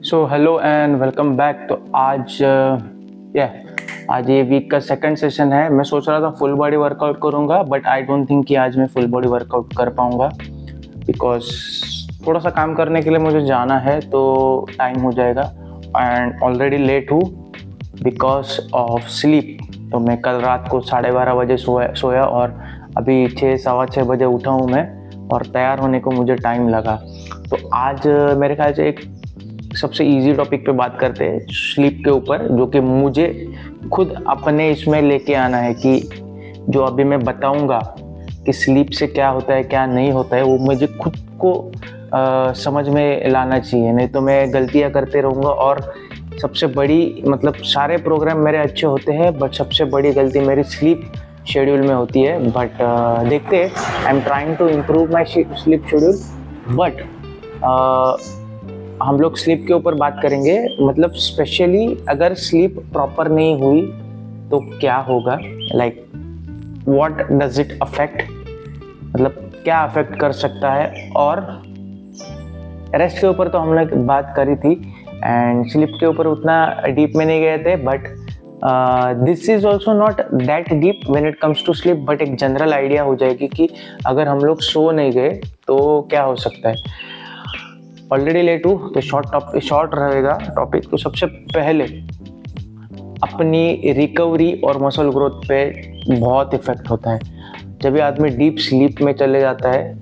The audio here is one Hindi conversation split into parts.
So hello and welcome back. तो आज ये वीक का सेकंड सेशन है। मैं सोच रहा था फुल बॉडी वर्कआउट करूँगा, बट आई डोंट थिंक कि आज मैं फुल बॉडी वर्कआउट कर पाऊँगा, बिकॉज थोड़ा सा काम करने के लिए मुझे जाना है, तो टाइम हो जाएगा एंड ऑलरेडी लेट हूँ बिकॉज ऑफ स्लीप। तो मैं कल रात को 12:30 बजे सोया और अभी 6-6:15 बजे उठा हूँ मैं, और तैयार होने को मुझे टाइम लगा। तो आज मेरे ख्याल से एक सबसे इजी टॉपिक पे बात करते हैं, स्लीप के ऊपर, जो कि मुझे खुद अपने इसमें लेके आना है कि जो अभी मैं बताऊंगा कि स्लीप से क्या होता है क्या नहीं होता है, वो मुझे खुद को समझ में लाना चाहिए, नहीं तो मैं गलतियां करते रहूँगा। और सबसे बड़ी सारे प्रोग्राम मेरे अच्छे होते हैं, बट सबसे बड़ी गलती मेरी स्लीप शेड्यूल में होती है। बट देखते हैं, I am trying to improve my sleep schedule. But हम लोग स्लीप के ऊपर बात करेंगे, स्पेशली अगर स्लीप प्रॉपर नहीं हुई तो क्या होगा, like what does it affect, क्या अफेक्ट कर सकता है। और रेस्ट के ऊपर तो हम लोग बात करी थी, एंड स्लीप के ऊपर उतना डीप में नहीं गए थे, but this is also not that deep when it comes to sleep. But एक जनरल आइडिया हो जाएगी कि अगर हम लोग सो नहीं गए तो क्या हो सकता है। ऑलरेडी लेट हूँ तो शॉर्ट रहेगा टॉपिक। तो सबसे पहले अपनी रिकवरी और मसल ग्रोथ पे बहुत इफेक्ट होता है। जब भी आदमी डीप स्लीप में चले जाता है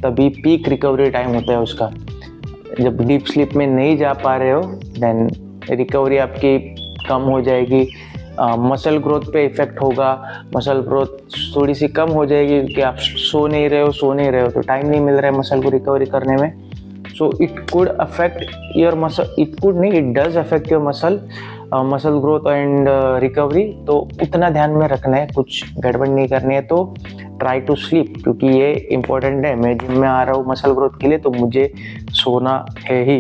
तभी पीक रिकवरी टाइम होता है उसका। जब डीप स्लीप में नहीं जा पा रहे हो देन रिकवरी आपकी कम हो जाएगी, मसल ग्रोथ पे इफेक्ट होगा, मसल ग्रोथ थोड़ी सी कम हो जाएगी कि आप सो नहीं रहे हो तो टाइम नहीं मिल रहा है मसल को रिकवरी करने में। So it could affect your muscle, it does affect your muscle growth and recovery। तो उतना ध्यान में रखना है, कुछ गड़बड़ नहीं करनी है। तो ट्राई टू स्लीप, क्योंकि ये इम्पोर्टेंट है। मैं जिम में आ रहा हूँ मसल ग्रोथ के लिए, तो मुझे सोना है ही,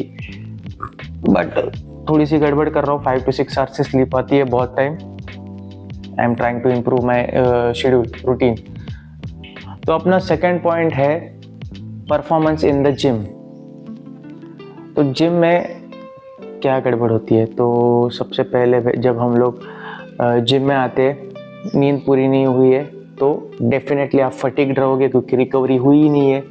बट थोड़ी सी गड़बड़ कर रहा हूँ। 5 to 6 आवर्स से स्लीप आती है बहुत time. I am trying to improve my schedule routine. तो अपना सेकेंड पॉइंट है परफॉर्मेंस इन द जिम। तो जिम में क्या गड़बड़ होती है, तो सबसे पहले जब हम लोग जिम में आते हैं, नींद पूरी नहीं हुई है तो डेफिनेटली आप फटीग्ड रहोगे, क्योंकि रिकवरी हुई ही नहीं है।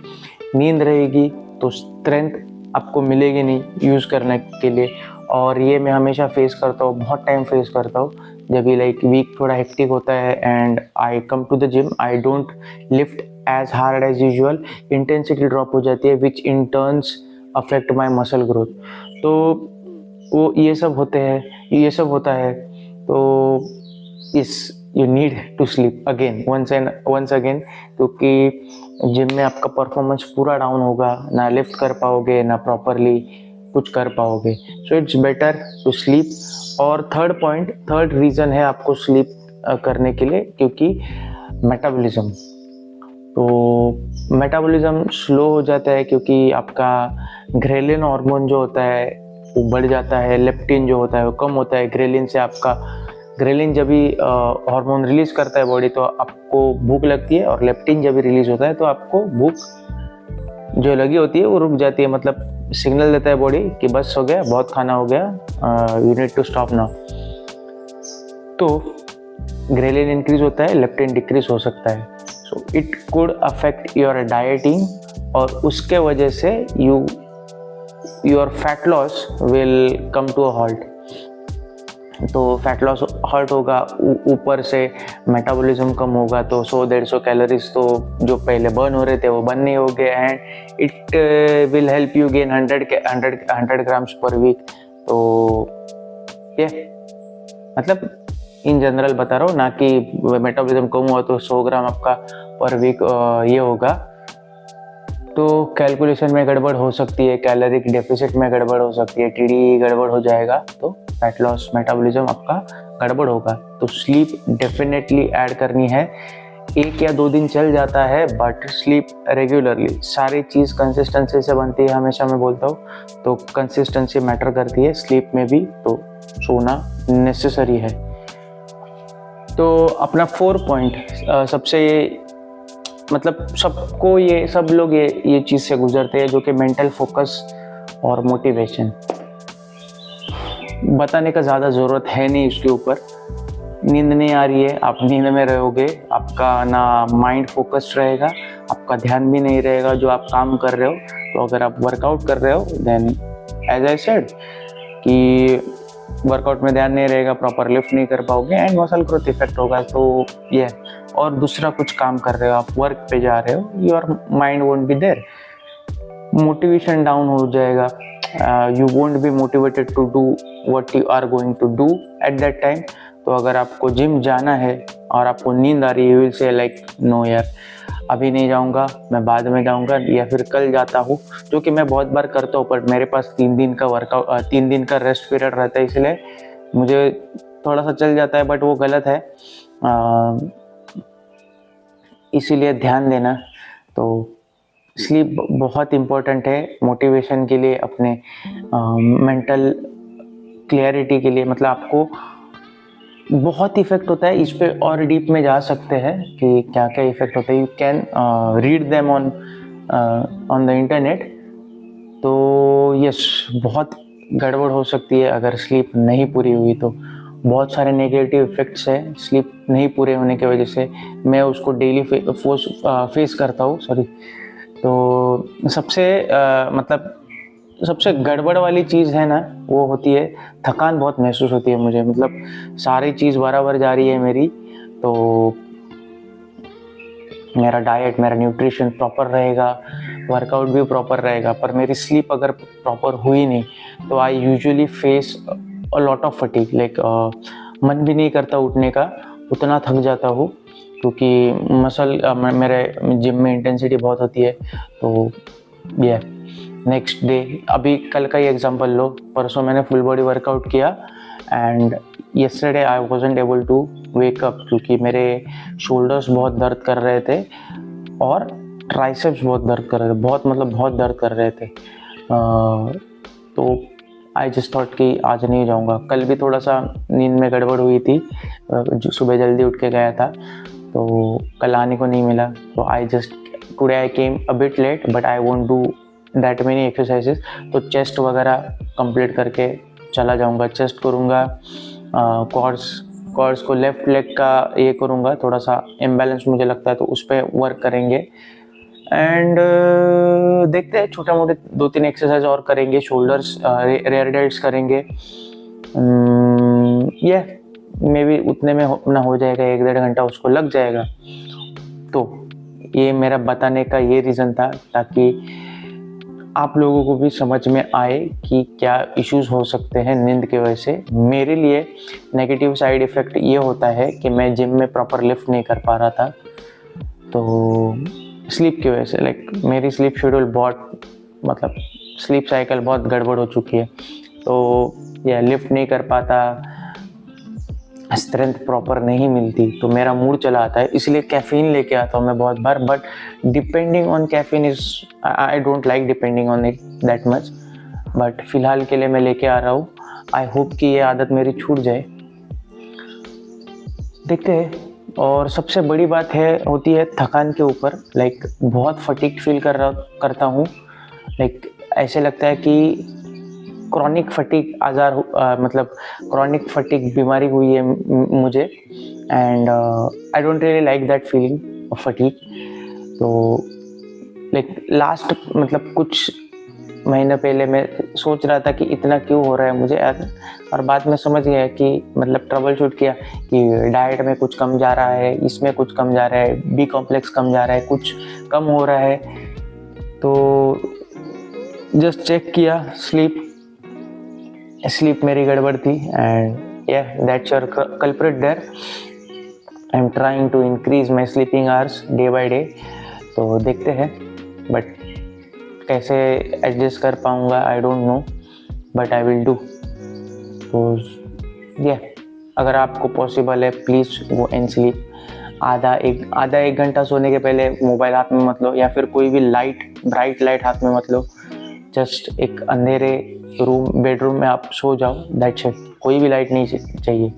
नींद रहेगी तो स्ट्रेंथ आपको मिलेगी नहीं यूज़ करने के लिए। और ये मैं हमेशा फेस करता हूँ, बहुत टाइम फेस करता हूँ। जब भी वीक थोड़ा हेक्टिक होता है and I come to the gym, I don't lift as hard as usual, intensity drop हो जाती है, which in turns affect my muscle growth. तो वो ये सब होता है। तो you need to sleep again once again, क्योंकि जिम में आपका परफॉर्मेंस पूरा डाउन होगा, ना लिफ्ट कर पाओगे ना प्रॉपरली कुछ कर पाओगे। So it's better to sleep. और थर्ड रीज़न है आपको स्लीप करने के लिए, क्योंकि मेटाबॉलिज्म। तो मेटाबॉलिज्म स्लो हो जाता है, क्योंकि आपका ग्रेलिन हार्मोन जो होता है वो बढ़ जाता है, लेप्टिन जो होता है वो कम होता है। ग्रेलिन जब भी हार्मोन रिलीज करता है बॉडी, तो आपको भूख लगती है, और लेप्टिन जब भी रिलीज होता है तो आपको भूख जो लगी होती है वो रुक जाती है। सिग्नल देता है बॉडी कि बस हो गया, बहुत खाना हो गया, you need to stop now. तो ग्रेलिन इंक्रीज होता है, लेप्टिन डिक्रीज हो सकता है। So it could affect your dieting, और उसके वजह से your fat loss will come to a halt. तो फैट लॉस हॉल्ट होगा, ऊपर से मेटाबॉलिज्म कम होगा, तो 100-150 कैलोरीज तो जो पहले बर्न हो रहे थे वो बर्न नहीं हो गए, and it will help you gain 100 grams per week. तो ये इन जनरल बता रहा हूँ, ना कि मेटाबॉलिज्म कम हुआ तो 100 ग्राम आपका पर वीक ये होगा। तो कैलकुलेशन में गड़बड़ हो सकती है, कैलोरिक डेफिसिट में गड़बड़ हो सकती है, टीडी गड़बड़ हो जाएगा, तो फैट लॉस मेटाबॉलिज्म आपका गड़बड़ होगा। तो स्लीप डेफिनेटली ऐड करनी है। 1 या 2 दिन चल जाता है, बट स्लीप रेगुलरली, सारी चीज़ कंसिस्टेंसी से बनती है, हमेशा मैं बोलता हूँ। तो कंसिस्टेंसी मैटर करती है स्लीप में भी, तो सोना नेसेसरी है। तो अपना 4 पॉइंट सबसे सबको सब लोग ये चीज़ से गुजरते हैं, जो कि मेंटल फोकस और मोटिवेशन। बताने का ज़्यादा ज़रूरत है नहीं उसके ऊपर। नींद नहीं आ रही है, आप नींद में रहोगे, आपका ना माइंड फोकस्ड रहेगा, आपका ध्यान भी नहीं रहेगा जो आप काम कर रहे हो। तो अगर आप वर्कआउट कर रहे हो देन एज आई सेड कि वर्कआउट में ध्यान नहीं रहेगा, प्रॉपर लिफ्ट नहीं कर पाओगे एंड मसल ग्रोथ इफेक्ट होगा। तो ये और दूसरा कुछ काम कर रहे हो, आप वर्क पे जा रहे हो, your mind won't be there, motivation down हो जाएगा, you won't be motivated to do what you are going to do at that time. तो अगर आपको जिम जाना है और आपको नींद आ रही है, you will say like no यार अभी नहीं जाऊंगा, मैं बाद में जाऊंगा या फिर कल जाता हूँ, जो कि मैं बहुत बार करता हूँ। पर मेरे पास 3 दिन का वर्कआउट 3 दिन का रेस्ट पीरियड रहता है, इसलिए मुझे थोड़ा सा चल जाता है, बट वो गलत है। इसीलिए ध्यान देना। तो स्लीप बहुत इम्पोर्टेंट है मोटिवेशन के लिए, अपने मेंटल क्लियरिटी के लिए। मतलब आपको बहुत इफेक्ट होता है। इस पे और डीप में जा सकते हैं कि क्या क्या इफेक्ट होता है। You can read them on the internet. तो यस, बहुत गड़बड़ हो सकती है अगर स्लीप नहीं पूरी हुई तो। बहुत सारे नेगेटिव इफेक्ट्स हैं स्लीप नहीं पूरे होने की वजह से। मैं उसको डेली फेस करता हूँ। तो सबसे गड़बड़ वाली चीज़ है ना, वो होती है थकान बहुत महसूस होती है मुझे। मतलब सारी चीज़ बराबर जा रही है मेरी, तो मेरा डाइट, मेरा न्यूट्रिशन प्रॉपर रहेगा, वर्कआउट भी प्रॉपर रहेगा, पर मेरी स्लीप अगर प्रॉपर हुई नहीं तो I usually face a lot of fatigue. Like मन भी नहीं करता उठने का, उतना थक जाता हूँ, क्योंकि मेरे जिम में इंटेंसिटी बहुत होती है। तो ये नेक्स्ट डे, अभी कल का ही एग्जांपल लो, परसों मैंने फुल बॉडी वर्कआउट किया and yesterday I wasn't able to wake up, क्योंकि मेरे शोल्डर्स बहुत दर्द कर रहे थे और ट्राइसेप्स बहुत दर्द कर रहे थे, बहुत दर्द कर रहे थे। तो आई जस्ट थॉट कि आज नहीं जाऊंगा। कल भी थोड़ा सा नींद में गड़बड़ हुई थी, सुबह जल्दी उठ के गया था, तो कल आने को नहीं मिला। तो I just today I came a bit late, but I won't do that many exercises. तो चेस्ट वगैरह कंप्लीट करके चला जाऊंगा। चेस्ट करूँगा, क्वाड्स को लेफ्ट लेग का ये करूँगा, थोड़ा सा इम्बैलेंस मुझे लगता है, तो उस पर वर्क करेंगे। एंड देखते हैं, छोटा मोटे 2-3 एक्सरसाइज और करेंगे, शोल्डर्स रेयर डेल्ट्स करेंगे। ये मे बी उतने में अपना हो जाएगा, 1-1.5 घंटा उसको लग जाएगा। तो ये मेरा बताने का ये रीज़न था, ताकि आप लोगों को भी समझ में आए कि क्या इश्यूज हो सकते हैं नींद की वजह से। मेरे लिए नेगेटिव साइड इफ़ेक्ट ये होता है कि मैं जिम में प्रॉपर लिफ्ट नहीं कर पा रहा था, तो स्लीप की वजह से। लाइक मेरी स्लीप शेड्यूल बहुत, मतलब स्लीप साइकिल बहुत गड़बड़ हो चुकी है। तो या लिफ्ट नहीं कर पाता, स्ट्रेंथ प्रॉपर नहीं मिलती, तो मेरा मूड चला आता है। इसलिए कैफ़ीन लेके आता हूँ मैं बहुत बार, but depending on caffeine is, I don't like depending on it that much. But फिलहाल के लिए मैं लेके आ रहा हूँ। आई होप कि ये आदत मेरी छूट जाए, देखते हैं। और सबसे बड़ी बात होती है थकान के ऊपर। लाइक बहुत फटीग फील करता हूँ। लाइक ऐसे लगता है कि क्रॉनिक फटीग मतलब क्रॉनिक फटीग बीमारी हुई है मुझे। And I don't really like that feeling of fatigue. तो लाइक लास्ट, मतलब कुछ महीने पहले मैं सोच रहा था कि इतना क्यों हो रहा है मुझे, और बाद में समझ गया कि मतलब ट्रबल शूट किया कि डाइट में कुछ कम जा रहा है, इसमें कुछ कम जा रहा है, बी कॉम्प्लेक्स कम जा रहा है, कुछ कम हो रहा है। तो जस्ट चेक किया, स्लीप मेरी गड़बड़ थी। And yeah that's your culprit there. I am trying to increase my sleeping hours day by day. तो देखते हैं, बट कैसे एडजस्ट कर पाऊँगा I don't know, but I will do. तो ये अगर आपको पॉसिबल है, प्लीज़ गो एंड स्लीप। आधा एक घंटा सोने के पहले मोबाइल हाथ में मत लो, या फिर कोई भी ब्राइट लाइट हाथ में मत लो। जस्ट एक अंधेरे बेडरूम में आप सो जाओ, दैट्स इट। कोई भी लाइट नहीं चाहिए,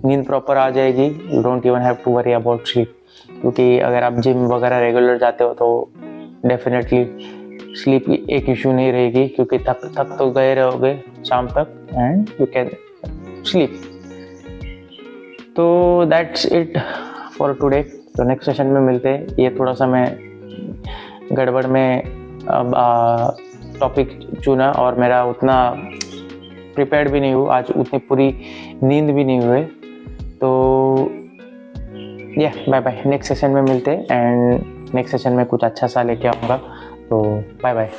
नींद प्रॉपर आ जाएगी। You don't even have to worry about sleep, क्योंकि अगर आप जिम वगैरह रेगुलर जाते हो तो डेफिनेटली स्लीप एक इशू नहीं रहेगी, क्योंकि थक तो गए रहोगे, शाम तक एंड यू कैन स्लीप। तो दैट्स इट फॉर टुडे। तो नेक्स्ट सेशन में मिलते हैं। ये थोड़ा सा मैं गड़बड़ में अब टॉपिक चुना और मेरा उतना प्रिपेयर्ड भी नहीं हूँ आज, उतनी पूरी नींद भी नहीं हुए। तो बाय बाय, नेक्स्ट सेशन में मिलते हैं एंड नेक्स्ट सेशन में कुछ अच्छा सा लेके आऊँगा। तो बाय बाय।